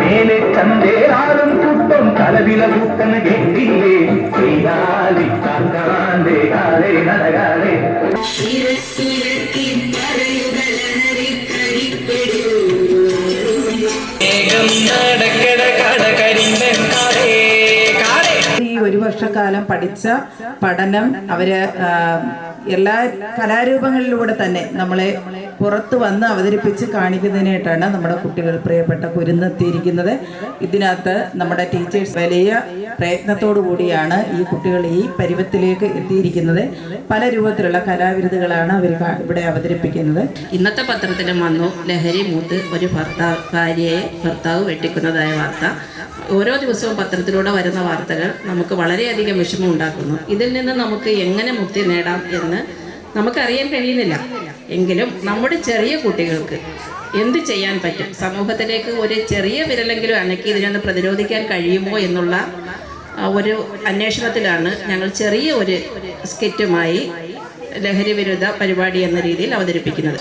മേലെ ചന്തേരാറും കൂട്ടം കലവില കൂട്ടം കെട്ടില്ലേ കാന്താന്റെ കാലേ നടകാലേ ഈ ഒരു വർഷക്കാലം പഠിച്ച പഠനം അവര് എല്ലാ കലാരൂപങ്ങളിലൂടെ തന്നെ നമ്മളെ പുറത്തു വന്ന് അവതരിപ്പിച്ച് കാണിക്കുന്നതിനായിട്ടാണ് നമ്മുടെ കുട്ടികൾ പ്രിയപ്പെട്ട കുരുന്നെത്തിയിരിക്കുന്നത്. ഇതിനകത്ത് നമ്മുടെ ടീച്ചേഴ്സ് വലിയ പ്രയത്നത്തോടു കൂടിയാണ് ഈ കുട്ടികൾ ഈ പരുവത്തിലേക്ക് എത്തിയിരിക്കുന്നത്. പല രൂപത്തിലുള്ള കലാവിരുതുകളാണ് അവർ ഇവിടെ അവതരിപ്പിക്കുന്നത്. ഇന്നത്തെ പത്രത്തിലും വന്നു ലഹരി മൂത്ത് ഒരു ഭർത്താവ് വെട്ടിക്കുന്നതായ വാർത്ത. ഓരോ ദിവസവും പത്രത്തിലൂടെ വരുന്ന വാർത്തകൾ നമുക്ക് വളരെയധികം വിഷമം ഉണ്ടാക്കുന്നു. ഇതിൽ നിന്ന് നമുക്ക് എങ്ങനെ മുക്തി നേടാം എന്ന് നമുക്കറിയാൻ കഴിയുന്നില്ല. എങ്കിലും നമ്മുടെ ചെറിയ കുട്ടികൾക്ക് എന്ത് ചെയ്യാൻ പറ്റും, സമൂഹത്തിലേക്ക് ഒരു ചെറിയ വിരലെങ്കിലും അനക്കി ഇതിനൊന്ന് പ്രതിരോധിക്കാൻ കഴിയുമോ എന്നുള്ള ഒരു അന്വേഷണത്തിലാണ് ഞങ്ങൾ ചെറിയ ഒരു സ്കിറ്റുമായി ലഹരി വിരുദ്ധ പരിപാടി എന്ന രീതിയിൽ അവതരിപ്പിക്കുന്നത്.